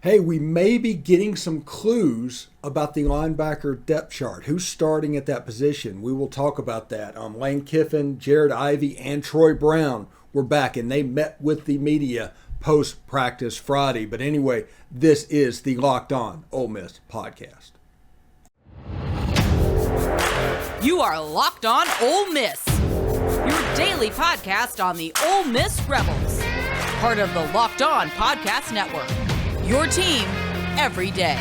Hey, we may be getting some clues about the linebacker depth chart. Who's starting at that position? We will talk about that. Lane Kiffin, Ivey, and Troy Brown were back, and they met with the media post-practice Friday. But anyway, this is the Locked On Ole Miss podcast. You are Locked On Ole Miss, your daily podcast on the Ole Miss Rebels, part of the Locked On Podcast Network. Your team every day.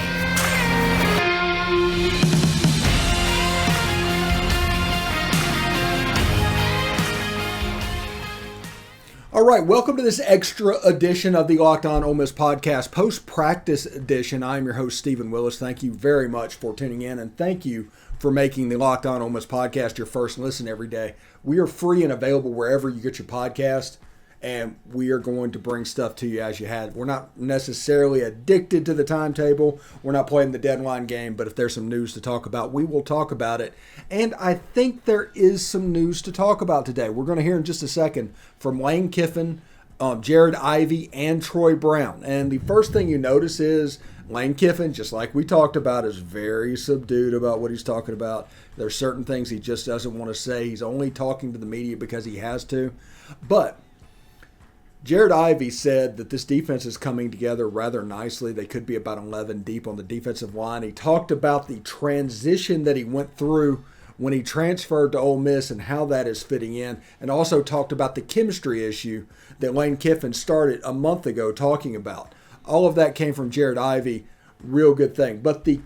All right, welcome to this extra edition of the Locked On Ole Miss podcast, post-practice edition. I'm your host, Stephen Willis. Thank you very much for tuning in, and thank you for making the Locked On Ole Miss podcast your first listen every day. We are free and available wherever you get your podcast. And we are going to bring stuff to you as you had. We're not necessarily addicted to the timetable. We're not playing the deadline game, but if there's some news to talk about, we will talk about it. And I think there is some news to talk about today. We're going to hear in just a second from Lane Kiffin, Ivey, and Troy Brown. And the first thing you notice is Lane Kiffin, just like we talked about, is very subdued about what he's talking about. There's certain things he just doesn't want to say. He's only talking to the media because he has to. But Ivey said that this defense is coming together rather nicely. They could be about 11 deep on the defensive line. He talked about the transition that he went through when he transferred to Ole Miss and how that is fitting in, and also talked about the chemistry issue that Lane Kiffin started a month ago talking about. All of that came from Ivey. Real good thing. But the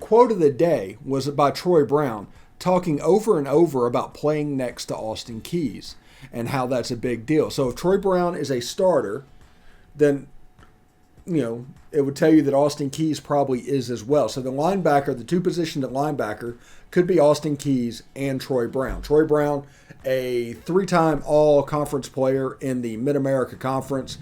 quote of the day was by Troy Brown, talking over and over about playing next to Austin Keys and how that's a big deal. So if Troy Brown is a starter, then, it would tell you that Austin Keys probably is as well. So the linebacker, the two positions at linebacker, could be Austin Keys and Troy Brown. Troy Brown, a three-time all-conference player in the Mid-America Conference.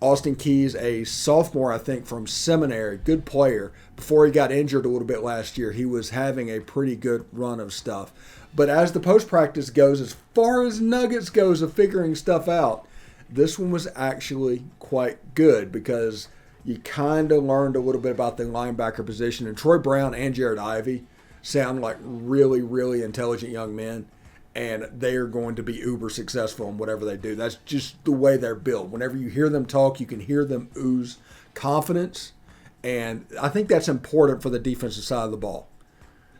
Austin Keys, a sophomore, I think, from seminary, good player. Before he got injured a little bit last year, he was having a pretty good run of stuff. But as the post-practice goes, as far as Nuggets goes of figuring stuff out, this one was actually quite good because you kind of learned a little bit about the linebacker position. And Troy Brown and Ivey sound like really, really intelligent young men, and they are going to be uber successful in whatever they do. That's just the way they're built. Whenever you hear them talk, you can hear them ooze confidence, and I think that's important for the defensive side of the ball.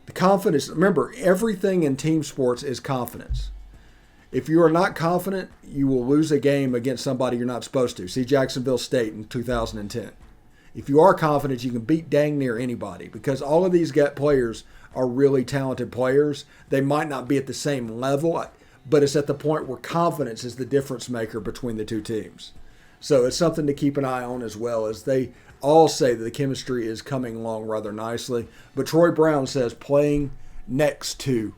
The confidence, remember, everything in team sports is confidence. If you are not confident, you will lose a game against somebody you're not supposed to. See Jacksonville State in 2010. If you are confident, you can beat dang near anybody because all of these players are really talented players. They might not be at the same level, but it's at the point where confidence is the difference maker between the two teams. So it's something to keep an eye on, as well as they all say that the chemistry is coming along rather nicely. But Troy Brown says playing next to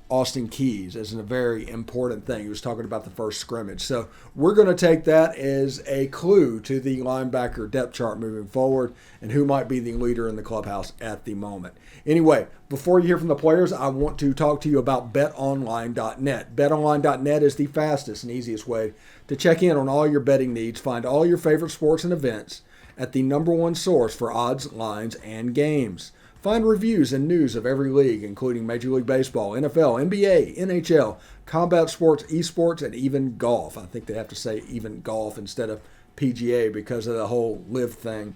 Austin Keys is a very important thing. He was talking about the first scrimmage. So we're going to take that as a clue to the linebacker depth chart moving forward and who might be the leader in the clubhouse at the moment. Anyway, before you hear from the players, I want to talk to you about BetOnline.net. BetOnline.net is the fastest and easiest way to check in on all your betting needs, find all your favorite sports and events at the number one source for odds, lines, and games. Find reviews and news of every league, including Major League Baseball, NFL, NBA, NHL, combat sports, esports, and even golf. I think they have to say even golf instead of PGA because of the whole live thing.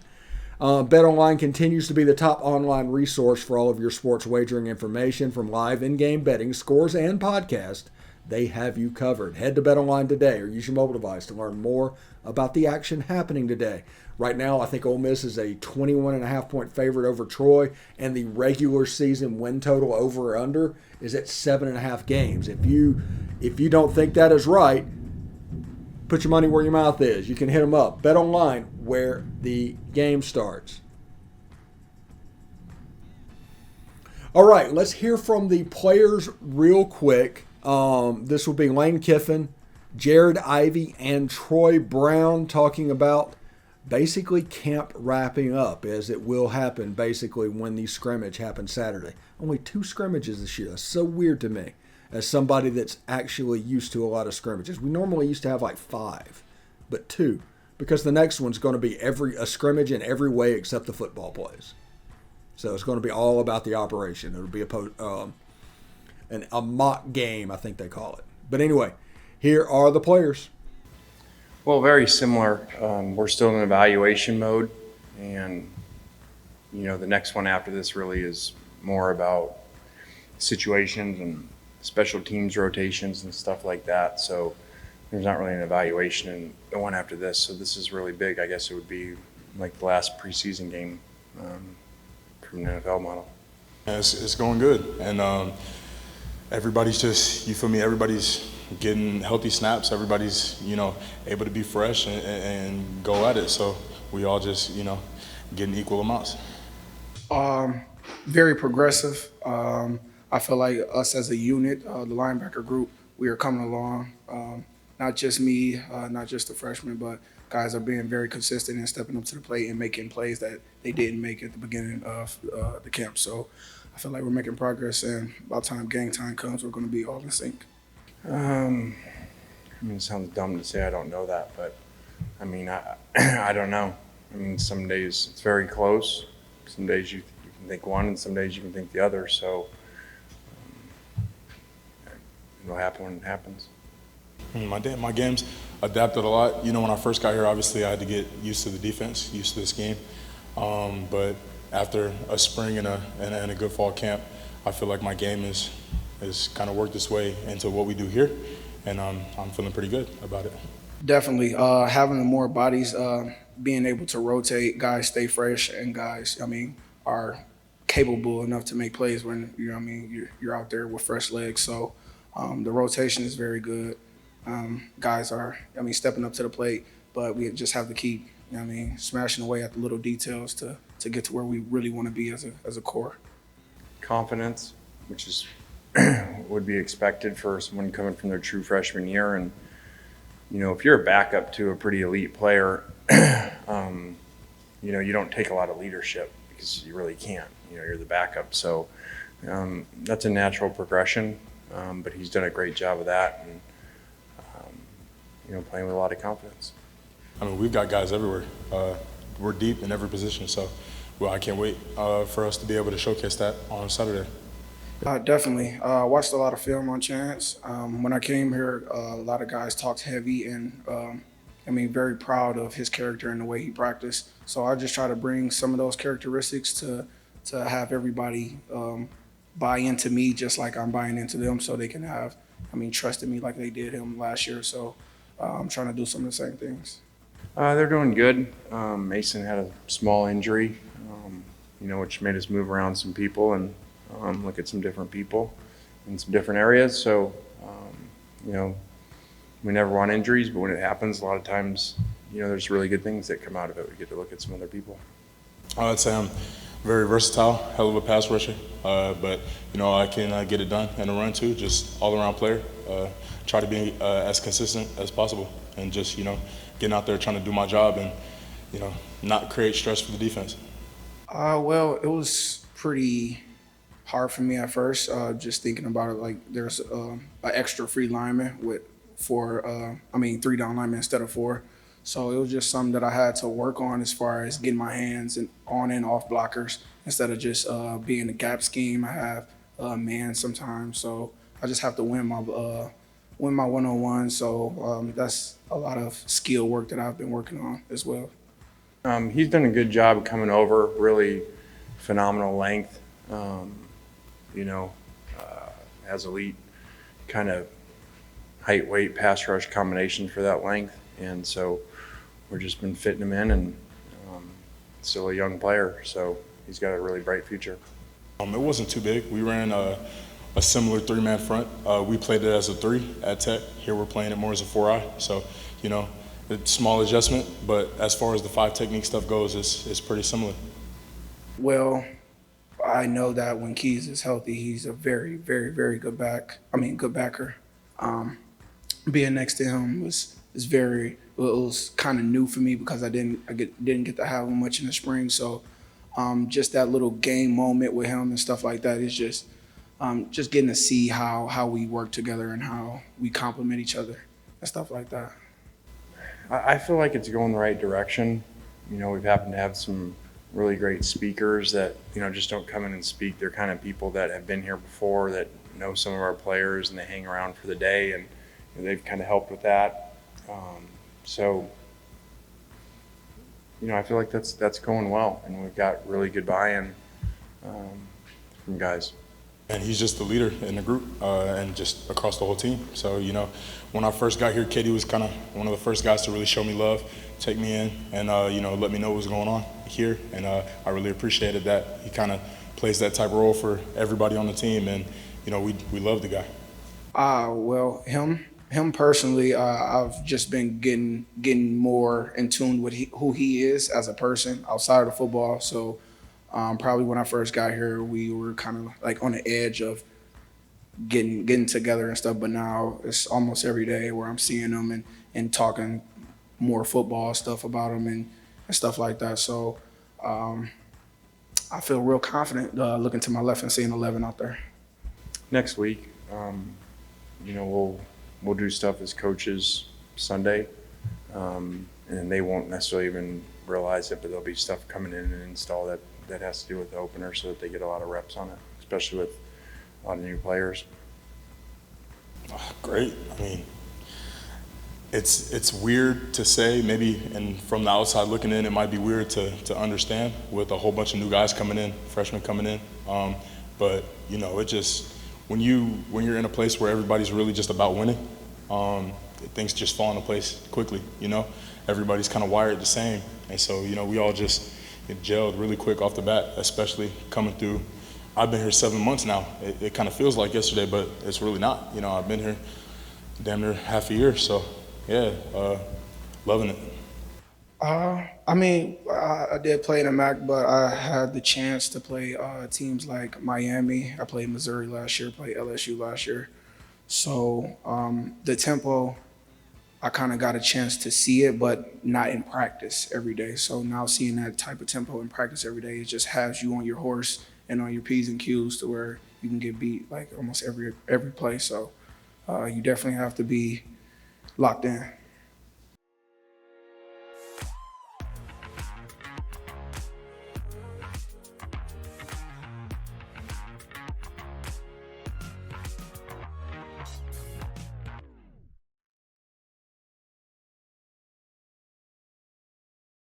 BetOnline continues to be the top online resource for all of your sports wagering information, from live in-game betting, scores, and podcasts. They have you covered. Head to BetOnline today or use your mobile device to learn more about the action happening today. Right now, I think Ole Miss is a 21.5-point favorite over Troy, and the regular season win total over or under is at 7.5 games. If you don't think that is right, put your money where your mouth is. You can hit them up. BetOnline, where the game starts. All right, let's hear from the players real quick. This will be Lane Kiffin, Ivey, and Troy Brown talking about basically camp wrapping up, as it will happen basically when the scrimmage happens Saturday. Only 2 scrimmages this year. That's so weird to me as somebody that's actually used to a lot of scrimmages. We normally used to have like 5, but 2. because the next one's going to be a scrimmage in every way except the football plays. So it's going to be all about the operation. It'll be a mock game, I think they call it. But anyway, here are the players. Well, very similar. We're still in evaluation mode, and the next one after this really is more about situations and special teams rotations and stuff like that. So there's not really an evaluation in the one after this. So this is really big. I guess it would be like the last preseason game from an NFL model. Yeah, it's going good, and everybody's just, you feel me, everybody's getting healthy snaps, everybody's, able to be fresh and go at it. So we all just, getting equal amounts. Very progressive. I feel like us as a unit, the linebacker group, we are coming along. Not just me, not just the freshmen, but guys are being very consistent and stepping up to the plate and making plays that they didn't make at the beginning of the camp. So I feel like we're making progress, and by the time game time comes, we're going to be all in sync. It sounds dumb to say I don't know that, but I don't know. Some days it's very close. Some days you can think one, and some days you can think the other. So it'll happen when it happens. My game's adapted a lot. When I first got here, obviously I had to get used to the defense, used to this game. But after a spring and a good fall camp, I feel like my game is kind of worked its way into what we do here, and I'm feeling pretty good about it. Definitely. Having more bodies, being able to rotate, guys stay fresh, and guys, are capable enough to make plays when, you're out there with fresh legs. So the rotation is very good. Guys are, stepping up to the plate, but we just have to keep, smashing away at the little details to get to where we really want to be as a core. Confidence, which is would be expected for someone coming from their true freshman year. And, if you're a backup to a pretty elite player, you don't take a lot of leadership because you really can't. You're the backup. So that's a natural progression, but he's done a great job of that, and, playing with a lot of confidence. We've got guys everywhere. We're deep in every position, so I can't wait for us to be able to showcase that on Saturday. Definitely. Watched a lot of film on Chance. When I came here, a lot of guys talked heavy, and very proud of his character and the way he practiced. So I just try to bring some of those characteristics to have everybody buy into me just like I'm buying into them, so they can have, trust in me like they did him last year. So I'm trying to do some of the same things. They're doing good. Mason had a small injury, which made us move around some people and look at some different people in some different areas. So, we never want injuries, but when it happens, a lot of times, there's really good things that come out of it. We get to look at some other people. I'd say I'm very versatile, hell of a pass rusher, but I can get it done in a run too. Just all-around player. Try to be as consistent as possible, and just getting out there trying to do my job and not create stress for the defense. Well, it was pretty hard for me at first. Just thinking about it, like there's an extra free lineman with 3 down linemen instead of 4. So it was just something that I had to work on as far as getting my hands on and off blockers instead of just being a gap scheme. I have man sometimes, so I just have to win my one-on-one. So that's a lot of skill work that I've been working on as well. He's done a good job coming over, really phenomenal length, has elite kind of height, weight, pass rush combination for that length. And so we've just been fitting him in, and still a young player, so he's got a really bright future. It wasn't too big. We ran a similar 3-man front. We played it as a 3 at Tech. Here we're playing it more as a 4-eye. So, it's a small adjustment, but as far as the 5 technique stuff goes, it's pretty similar. Well, I know that when Keys is healthy, he's a very, very, very good backer. Being next to him was it was kind of new for me because I didn't get to have him much in the spring. So just that little game moment with him and stuff like that is just getting to see how we work together and how we complement each other and stuff like that. I feel like it's going the right direction. You know, we've happened to have some really great speakers that, you know, just don't come in and speak. They're kind of people that have been here before, that know some of our players, and they hang around for the day, and they've kind of helped with that. So, you know, I feel like that's going well, and we've got really good buy-in from guys. And he's just the leader in the group and just across the whole team. So, you know, when I first got here, Katie was kind of one of the first guys to really show me love, take me in, and, you know, let me know what was going on here. And I really appreciated that. He kind of plays that type of role for everybody on the team. And, you know, we love the guy. Well, him personally, I've just been getting more in tune with who he is as a person outside of the football. So probably when I first got here, we were kind of like on the edge of getting together and stuff. But now it's almost every day where I'm seeing him and talking more football stuff about him and stuff like that. So I feel real confident looking to my left and seeing 11 out there. Next week, you know, we'll do stuff as coaches Sunday, and they won't necessarily even realize it, but there'll be stuff coming in and install that has to do with the opener, so that they get a lot of reps on it, especially with a lot of new players. Great. I mean, it's weird to say, maybe, and from the outside looking in, it might be weird to understand with a whole bunch of new guys coming in, freshmen coming in. But you know, it just, when you're in a place where everybody's really just about winning, things just fall into place quickly. You know, everybody's kind of wired the same, and so, you know, we all just gelled really quick off the bat, especially coming through. I've been here 7 months now. It kind of feels like yesterday, but it's really not. You know, I've been here damn near half a year, so yeah, loving it. I mean, I did play in the MAC, but I had the chance to play teams like Miami. I played Missouri last year, played LSU last year. So the tempo, I kind of got a chance to see it, but not in practice every day. So now seeing that type of tempo in practice every day, it just has you on your horse and on your P's and Q's to where you can get beat like almost every play. So you definitely have to be locked in.